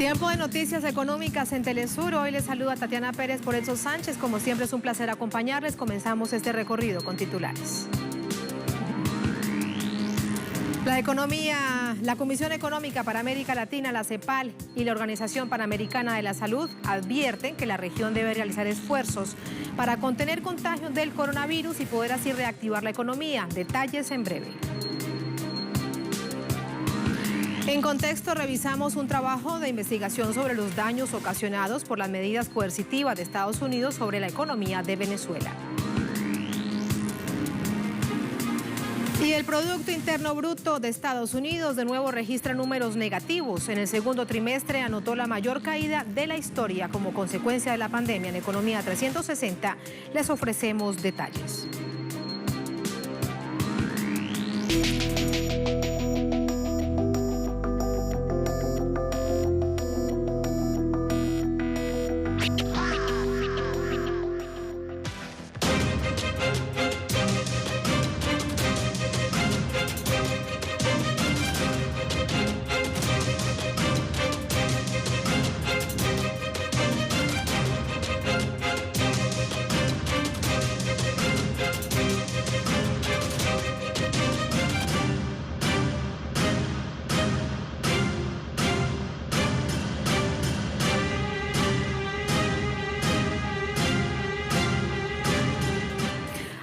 Tiempo de noticias económicas en Telesur. Hoy les saluda Tatiana Pérez por Edson Sánchez. Como siempre es un placer acompañarles. Comenzamos este recorrido con titulares. La Comisión Económica para América Latina, la CEPAL, y la Organización Panamericana de la Salud advierten que la región debe realizar esfuerzos para contener contagios del coronavirus y poder así reactivar la economía. Detalles en breve. En contexto, revisamos un trabajo de investigación sobre los daños ocasionados por las medidas coercitivas de Estados Unidos sobre la economía de Venezuela. Y el Producto Interno Bruto de Estados Unidos de nuevo registra números negativos. En el segundo trimestre anotó la mayor caída de la historia como consecuencia de la pandemia. En Economía 360 les ofrecemos detalles.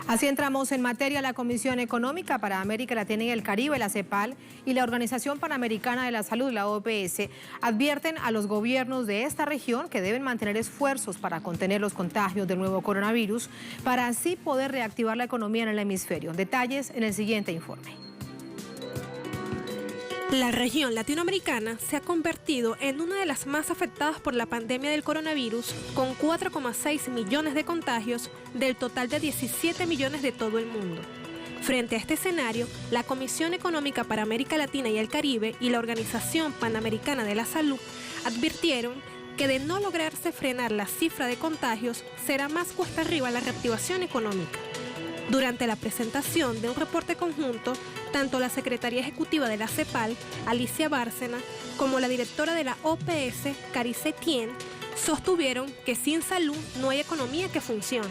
Así entramos en materia. La Comisión Económica para América Latina y el Caribe, la CEPAL, y la Organización Panamericana de la Salud, la OPS, advierten a los gobiernos de esta región que deben mantener esfuerzos para contener los contagios del nuevo coronavirus, para así poder reactivar la economía en el hemisferio. Detalles en el siguiente informe. La región latinoamericana se ha convertido en una de las más afectadas por la pandemia del coronavirus, con 4,6 millones de contagios del total de 17 millones de todo el mundo. Frente a este escenario, la Comisión Económica para América Latina y el Caribe y la Organización Panamericana de la Salud advirtieron que de no lograrse frenar la cifra de contagios, será más cuesta arriba la reactivación económica. Durante la presentación de un reporte conjunto, tanto la secretaria ejecutiva de la CEPAL, Alicia Bárcena, como la directora de la OPS, Carice Tien, sostuvieron que sin salud no hay economía que funcione.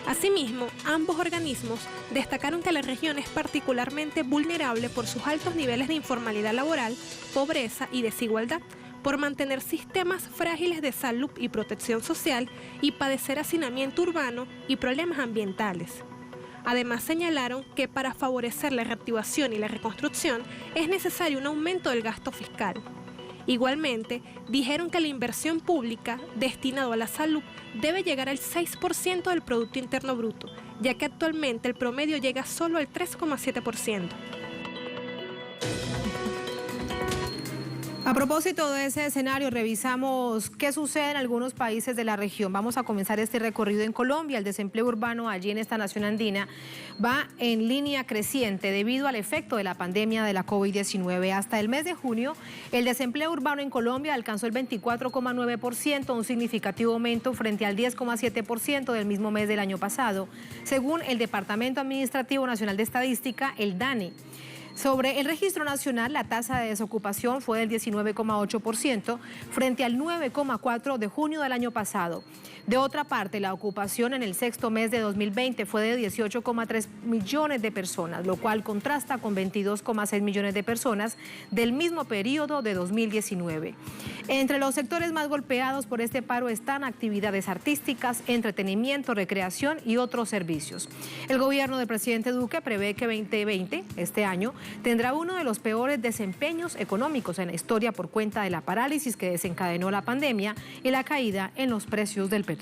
Asimismo, ambos organismos destacaron que la región es particularmente vulnerable por sus altos niveles de informalidad laboral, pobreza y desigualdad, por mantener sistemas frágiles de salud y protección social y padecer hacinamiento urbano y problemas ambientales. Además, señalaron que para favorecer la reactivación y la reconstrucción es necesario un aumento del gasto fiscal. Igualmente, dijeron que la inversión pública destinada a la salud debe llegar al 6% del Producto Interno Bruto, ya que actualmente el promedio llega solo al 3,7%. A propósito de ese escenario, revisamos qué sucede en algunos países de la región. Vamos a comenzar este recorrido en Colombia. El desempleo urbano allí en esta nación andina va en línea creciente debido al efecto de la pandemia de la COVID-19. Hasta el mes de junio, el desempleo urbano en Colombia alcanzó el 24,9%, un significativo aumento frente al 10,7% del mismo mes del año pasado, según el Departamento Administrativo Nacional de Estadística, el DANE. Sobre el registro nacional, la tasa de desocupación fue del 19,8% frente al 9,4% de junio del año pasado. De otra parte, la ocupación en el sexto mes de 2020 fue de 18,3 millones de personas, lo cual contrasta con 22,6 millones de personas del mismo periodo de 2019. Entre los sectores más golpeados por este paro están actividades artísticas, entretenimiento, recreación y otros servicios. El gobierno del presidente Duque prevé que 2020, este año, tendrá uno de los peores desempeños económicos en la historia por cuenta de la parálisis que desencadenó la pandemia y la caída en los precios del petróleo.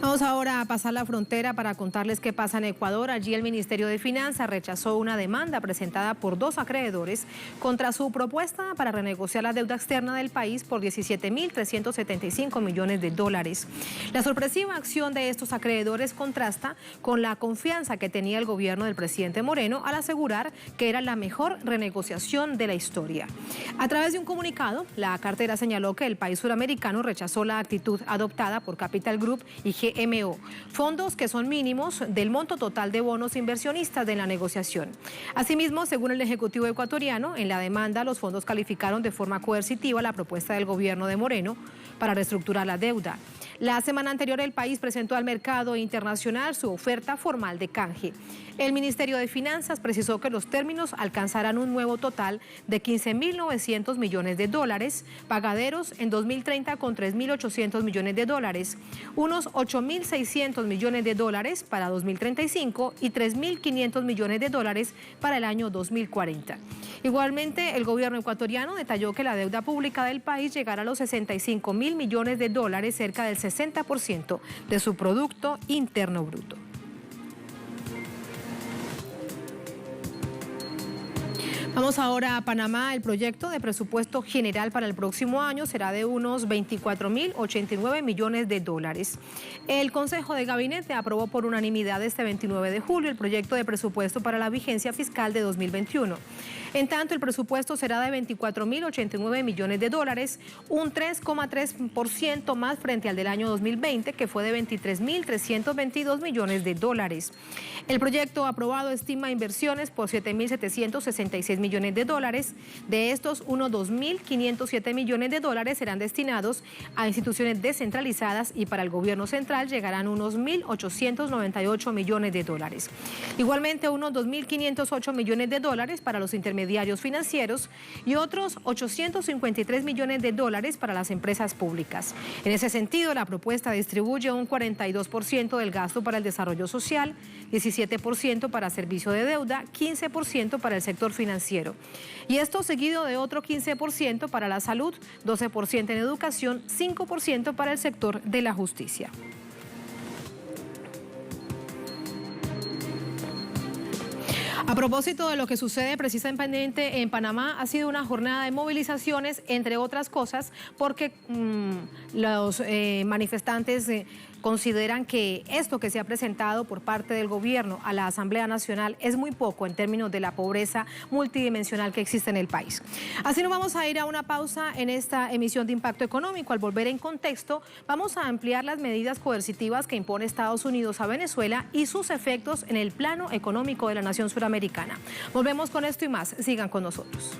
Vamos ahora a pasar la frontera para contarles qué pasa en Ecuador. Allí el Ministerio de Finanzas rechazó una demanda presentada por 2 acreedores contra su propuesta para renegociar la deuda externa del país por 17.375 millones de dólares. La sorpresiva acción de estos acreedores contrasta con la confianza que tenía el gobierno del presidente Moreno al asegurar que era la mejor renegociación de la historia. A través de un comunicado, la cartera señaló que el país suramericano rechazó la actitud adoptada por Capital Group y GE FMO, fondos que son mínimos del monto total de bonos inversionistas de la negociación. Asimismo, según el Ejecutivo ecuatoriano, en la demanda los fondos calificaron de forma coercitiva la propuesta del gobierno de Moreno para reestructurar la deuda. La semana anterior el país presentó al mercado internacional su oferta formal de canje. El Ministerio de Finanzas precisó que los términos alcanzarán un nuevo total de 15.900 millones de dólares, pagaderos en 2030 con 3.800 millones de dólares, unos 8.600 millones de dólares para 2035 y 3.500 millones de dólares para el año 2040. Igualmente, el gobierno ecuatoriano detalló que la deuda pública del país llegará a los 65.000 millones de dólares, cerca del 60% de su Producto Interno Bruto. Vamos ahora a Panamá. El proyecto de presupuesto general para el próximo año será de unos 24.089 millones de dólares. El Consejo de Gabinete aprobó por unanimidad este 29 de julio el proyecto de presupuesto para la vigencia fiscal de 2021. En tanto, el presupuesto será de 24.089 millones de dólares, un 3,3% más frente al del año 2020, que fue de 23.322 millones de dólares. El proyecto aprobado estima inversiones por 7.766 millones de dólares. De estos, unos 2.507 millones de dólares serán destinados a instituciones descentralizadas y para el gobierno central llegarán unos 1.898 millones de dólares. Igualmente, unos 2.508 millones de dólares para los intermediarios financieros y otros 853 millones de dólares para las empresas públicas. En ese sentido, la propuesta distribuye un 42% del gasto para el desarrollo social, 17% para servicio de deuda, 15% para el sector financiero. Y esto seguido de otro 15% para la salud, 12% en educación, 5% para el sector de la justicia. A propósito de lo que sucede precisamente en Panamá, ha sido una jornada de movilizaciones, entre otras cosas, porque los manifestantes consideran que esto que se ha presentado por parte del gobierno a la Asamblea Nacional es muy poco en términos de la pobreza multidimensional que existe en el país. Así nos vamos a ir a una pausa en esta emisión de Impacto Económico. Al volver en contexto, vamos a ampliar las medidas coercitivas que impone Estados Unidos a Venezuela y sus efectos en el plano económico de la nación suramericana. Volvemos con esto y más. Sigan con nosotros.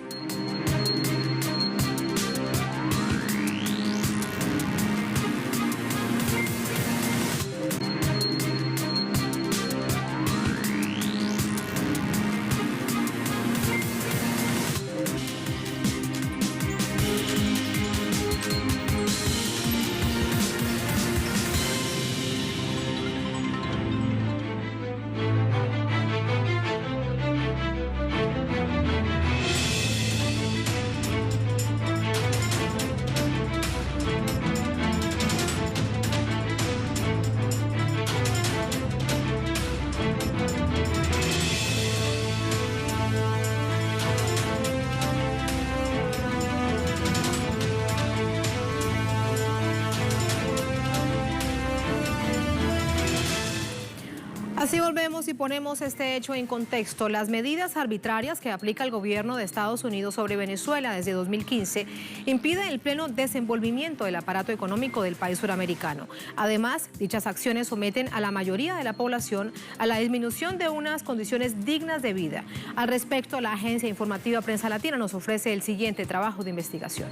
Así volvemos y ponemos este hecho en contexto. Las medidas arbitrarias que aplica el gobierno de Estados Unidos sobre Venezuela desde 2015 impiden el pleno desenvolvimiento del aparato económico del país suramericano. Además, dichas acciones someten a la mayoría de la población a la disminución de unas condiciones dignas de vida. Al respecto, la agencia informativa Prensa Latina nos ofrece el siguiente trabajo de investigación.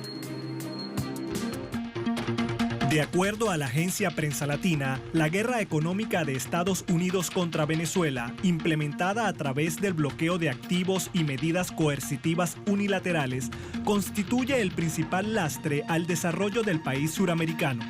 De acuerdo a la agencia Prensa Latina, la guerra económica de Estados Unidos contra Venezuela, implementada a través del bloqueo de activos y medidas coercitivas unilaterales, constituye el principal lastre al desarrollo del país suramericano.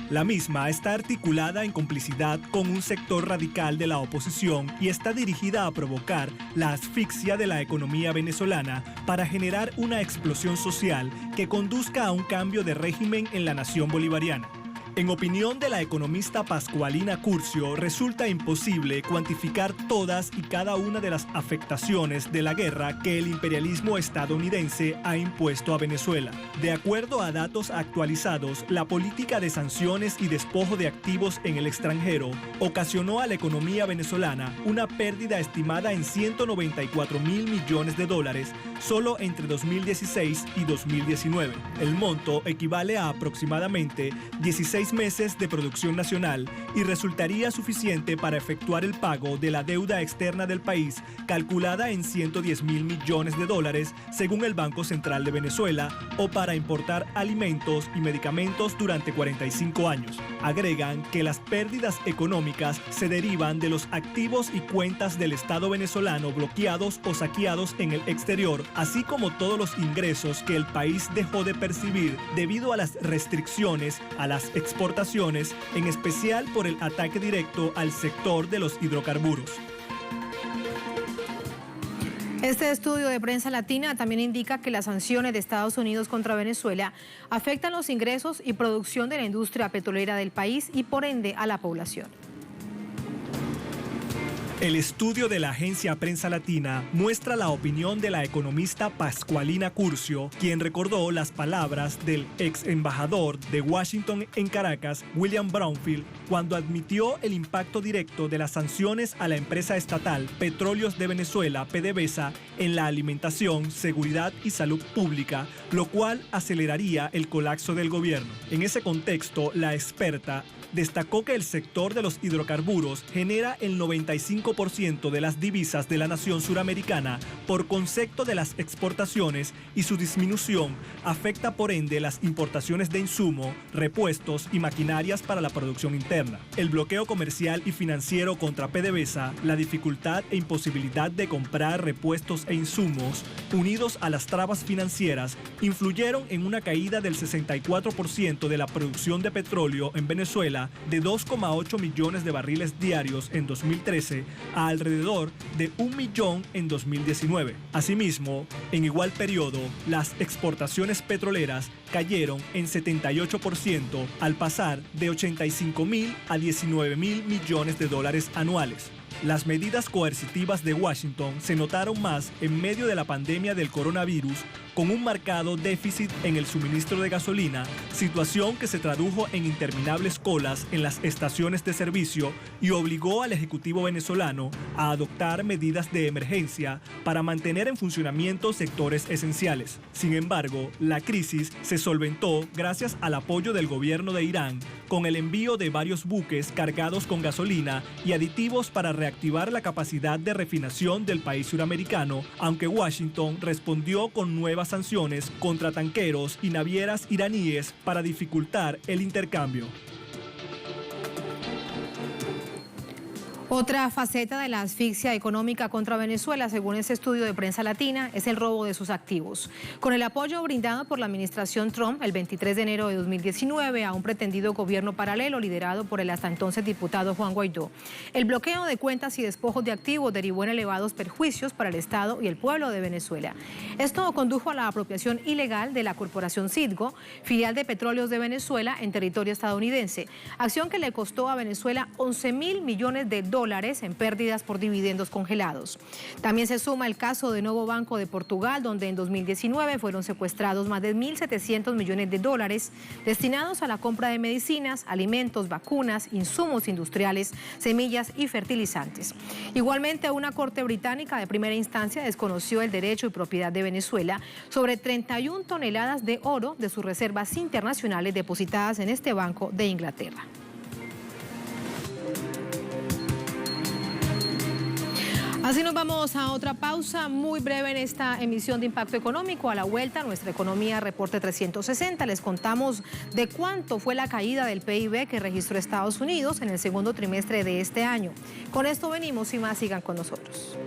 La misma está articulada en complicidad con un sector radical de la oposición y está dirigida a provocar la asfixia de la economía venezolana para generar una explosión social que conduzca a un cambio de régimen en la nación bolivariana. En opinión de la economista Pascualina Curcio, resulta imposible cuantificar todas y cada una de las afectaciones de la guerra que el imperialismo estadounidense ha impuesto a Venezuela. De acuerdo a datos actualizados, la política de sanciones y despojo de activos en el extranjero ocasionó a la economía venezolana una pérdida estimada en 194.000 millones de dólares solo entre 2016 y 2019. El monto equivale a aproximadamente 16 6 meses de producción nacional y resultaría suficiente para efectuar el pago de la deuda externa del país, calculada en 110.000 millones de dólares, según el Banco Central de Venezuela, o para importar alimentos y medicamentos durante 45 años. Agregan que las pérdidas económicas se derivan de los activos y cuentas del Estado venezolano bloqueados o saqueados en el exterior, así como todos los ingresos que el país dejó de percibir debido a las restricciones a las exportaciones, en especial por el ataque directo al sector de los hidrocarburos. Este estudio de Prensa Latina también indica que las sanciones de Estados Unidos contra Venezuela afectan los ingresos y producción de la industria petrolera del país y por ende a la población. El estudio de la agencia Prensa Latina muestra la opinión de la economista Pascualina Curcio, quien recordó las palabras del ex embajador de Washington en Caracas, William Brownfield, cuando admitió el impacto directo de las sanciones a la empresa estatal Petróleos de Venezuela, PDVSA, en la alimentación, seguridad y salud pública, lo cual aceleraría el colapso del gobierno. En ese contexto, la experta destacó que el sector de los hidrocarburos genera el 95% de las divisas de la nación suramericana por concepto de las exportaciones y su disminución afecta por ende las importaciones de insumo, repuestos y maquinarias para la producción interna. El bloqueo comercial y financiero contra PDVSA, la dificultad e imposibilidad de comprar repuestos e insumos, unidos a las trabas financieras, influyeron en una caída del 64% de la producción de petróleo en Venezuela de 2,8 millones de barriles diarios en 2013 a alrededor de 1 millón en 2019. Asimismo, en igual periodo, las exportaciones petroleras cayeron en 78% al pasar de 85.000 a 19.000 millones de dólares anuales. Las medidas coercitivas de Washington se notaron más en medio de la pandemia del coronavirus, con un marcado déficit en el suministro de gasolina, situación que se tradujo en interminables colas en las estaciones de servicio y obligó al Ejecutivo venezolano a adoptar medidas de emergencia para mantener en funcionamiento sectores esenciales. Sin embargo, la crisis se solventó gracias al apoyo del gobierno de Irán, con el envío de varios buques cargados con gasolina y aditivos para reactivar la capacidad de refinación del país suramericano, aunque Washington respondió con nuevas sanciones contra tanqueros y navieras iraníes para dificultar el intercambio. Otra faceta de la asfixia económica contra Venezuela, según este estudio de Prensa Latina, es el robo de sus activos. Con el apoyo brindado por la administración Trump el 23 de enero de 2019 a un pretendido gobierno paralelo liderado por el hasta entonces diputado Juan Guaidó, el bloqueo de cuentas y despojos de activos derivó en elevados perjuicios para el Estado y el pueblo de Venezuela. Esto condujo a la apropiación ilegal de la corporación Citgo, filial de Petróleos de Venezuela en territorio estadounidense, acción que le costó a Venezuela 11.000 millones de dólares en pérdidas por dividendos congelados. También se suma el caso de Novo Banco de Portugal, donde en 2019 fueron secuestrados más de 1.700 millones de dólares destinados a la compra de medicinas, alimentos, vacunas, insumos industriales, semillas y fertilizantes. Igualmente, una corte británica de primera instancia desconoció el derecho y propiedad de Venezuela sobre 31 toneladas de oro de sus reservas internacionales depositadas en este banco de Inglaterra. Así nos vamos a otra pausa muy breve en esta emisión de Impacto Económico. A la vuelta, Nuestra Economía Reporte 360. Les contamos de cuánto fue la caída del PIB que registró Estados Unidos en el segundo trimestre de este año. Con esto venimos y más, sigan con nosotros.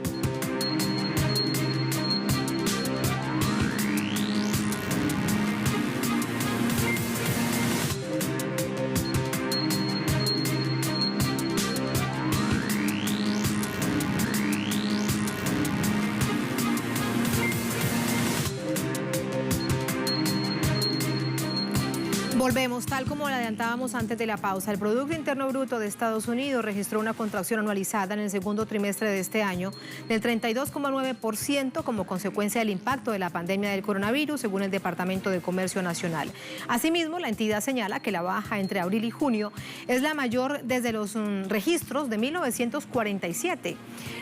Volvemos, tal como lo adelantábamos antes de la pausa. El Producto Interno Bruto de Estados Unidos registró una contracción anualizada en el segundo trimestre de este año del 32,9% como consecuencia del impacto de la pandemia del coronavirus, según el Departamento de Comercio Nacional. Asimismo, la entidad señala que la baja entre abril y junio es la mayor desde los registros de 1947.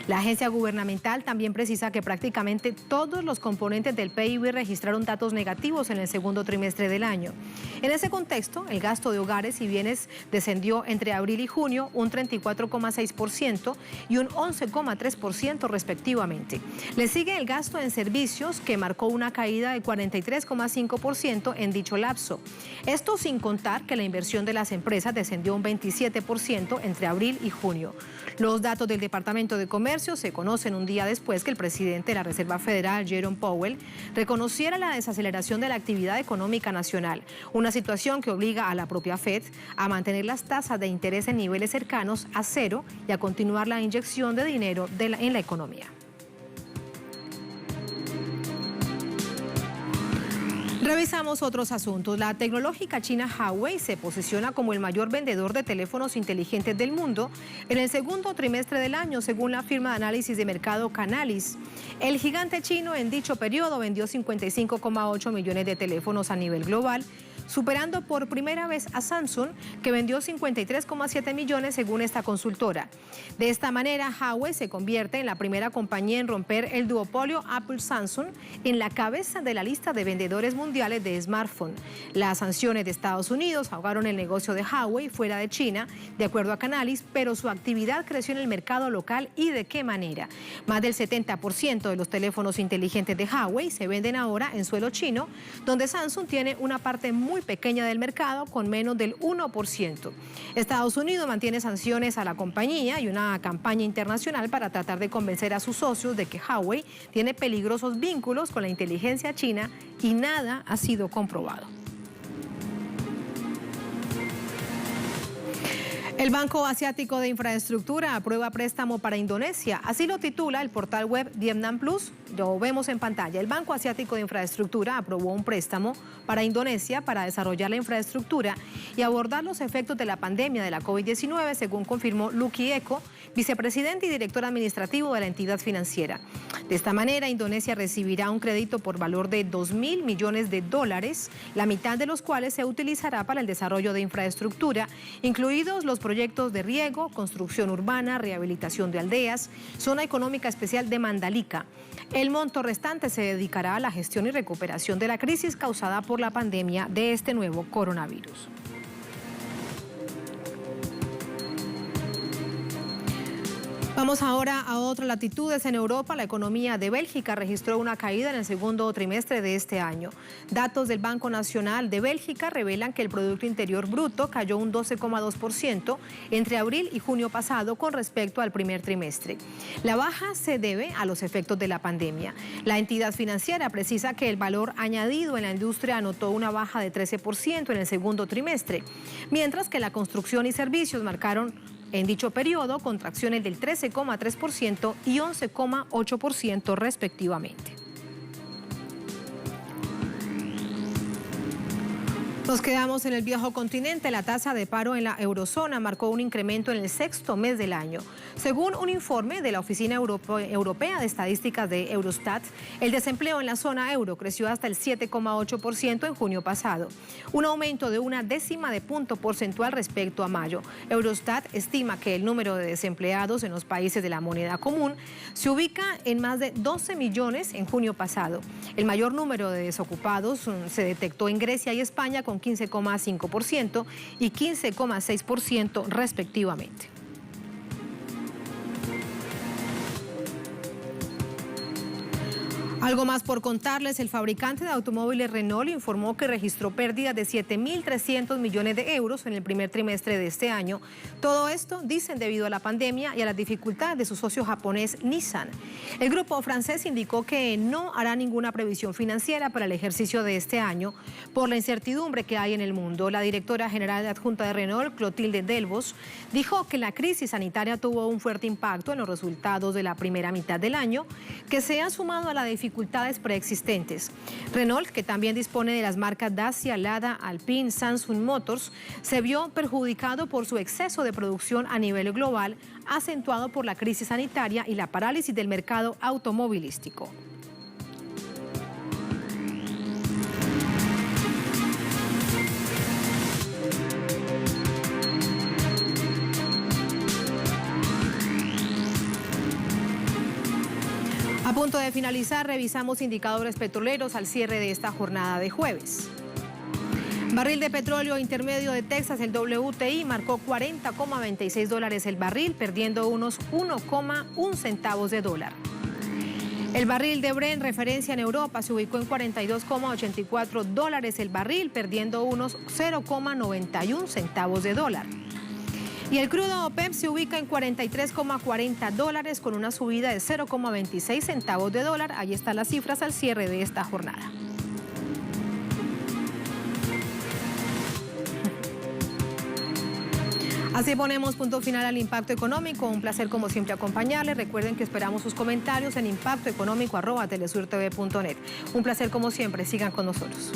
La agencia gubernamental también precisa que prácticamente todos los componentes del PIB registraron datos negativos en el segundo trimestre del año. En ese contexto, el gasto de hogares y bienes descendió entre abril y junio un 34,6% y un 11,3% respectivamente. Le sigue el gasto en servicios, que marcó una caída de 43,5% en dicho lapso. Esto sin contar que la inversión de las empresas descendió un 27% entre abril y junio. Los datos del Departamento de Comercio se conocen un día después que el presidente de la Reserva Federal, Jerome Powell, reconociera la desaceleración de la actividad económica nacional, una situación que obliga a la propia Fed a mantener las tasas de interés en niveles cercanos a cero y a continuar la inyección de dinero en la economía. Revisamos otros asuntos. La tecnológica china Huawei se posiciona como el mayor vendedor de teléfonos inteligentes del mundo en el segundo trimestre del año, según la firma de análisis de mercado Canalys. El gigante chino en dicho periodo vendió 55,8 millones de teléfonos a nivel global, superando por primera vez a Samsung, que vendió 53,7 millones según esta consultora. De esta manera, Huawei se convierte en la primera compañía en romper el duopolio Apple-Samsung en la cabeza de la lista de vendedores mundiales de smartphone. Las sanciones de Estados Unidos ahogaron el negocio de Huawei fuera de China, de acuerdo a Canalys, pero su actividad creció en el mercado local. ¿Y de qué manera? Más del 70% de los teléfonos inteligentes de Huawei se venden ahora en suelo chino, donde Samsung tiene una parte muy pequeña del mercado, con menos del 1%. Estados Unidos mantiene sanciones a la compañía y una campaña internacional para tratar de convencer a sus socios de que Huawei tiene peligrosos vínculos con la inteligencia china, y nada ha sido comprobado. El Banco Asiático de Infraestructura aprueba préstamo para Indonesia. Así lo titula el portal web Vietnam Plus. Lo vemos en pantalla. El Banco Asiático de Infraestructura aprobó un préstamo para Indonesia para desarrollar la infraestructura y abordar los efectos de la pandemia de la COVID-19, según confirmó Lucky Eko, vicepresidente y director administrativo de la entidad financiera. De esta manera, Indonesia recibirá un crédito por valor de $2.000 millones, la mitad de los cuales se utilizará para el desarrollo de infraestructura, incluidos los proyectos de riego, construcción urbana, rehabilitación de aldeas, zona económica especial de Mandalika. El monto restante se dedicará a la gestión y recuperación de la crisis causada por la pandemia de este nuevo coronavirus. Vamos ahora a otras latitudes. En Europa, la economía de Bélgica registró una caída en el segundo trimestre de este año. Datos del Banco Nacional de Bélgica revelan que el Producto Interior Bruto cayó un 12,2% entre abril y junio pasado con respecto al primer trimestre. La baja se debe a los efectos de la pandemia. La entidad financiera precisa que el valor añadido en la industria anotó una baja de 13% en el segundo trimestre, mientras que la construcción y servicios marcaron en dicho periodo contracciones del 13,3% y 11,8% respectivamente. Nos quedamos en el viejo continente. La tasa de paro en la eurozona marcó un incremento en el sexto mes del año. Según un informe de la Oficina Europea de Estadísticas de Eurostat, el desempleo en la zona euro creció hasta el 7,8% en junio pasado, un aumento de una décima de punto porcentual respecto a mayo. Eurostat estima que el número de desempleados en los países de la moneda común se ubica en más de 12 millones en junio pasado. El mayor número de desocupados se detectó en Grecia y España, con 15,5% y 15,6% respectivamente. Algo más por contarles. El fabricante de automóviles Renault informó que registró pérdidas de 7.300 millones de euros en el primer trimestre de este año. Todo esto, dicen, debido a la pandemia y a las dificultades de su socio japonés Nissan. El grupo francés indicó que no hará ninguna previsión financiera para el ejercicio de este año por la incertidumbre que hay en el mundo. La directora general adjunta de Renault, Clotilde Delbos, dijo que la crisis sanitaria tuvo un fuerte impacto en los resultados de la primera mitad del año, que se ha sumado a la dificultades preexistentes. Renault, que también dispone de las marcas Dacia, Lada, Alpine, Samsung Motors, se vio perjudicado por su exceso de producción a nivel global, acentuado por la crisis sanitaria y la parálisis del mercado automovilístico. A punto de finalizar, revisamos indicadores petroleros al cierre de esta jornada de jueves. Barril de petróleo intermedio de Texas, el WTI, marcó $40,26 el barril, perdiendo unos 1,1 centavos de dólar. El barril de Brent, referencia en Europa, se ubicó en $42,84 el barril, perdiendo unos 0,91 centavos de dólar. Y el crudo OPEP se ubica en $43,40 con una subida de 0,26 centavos de dólar. Ahí están las cifras al cierre de esta jornada. Así ponemos punto final al Impacto Económico. Un placer como siempre acompañarles. Recuerden que esperamos sus comentarios en impactoeconómico@telesurtv.net. Un placer como siempre. Sigan con nosotros.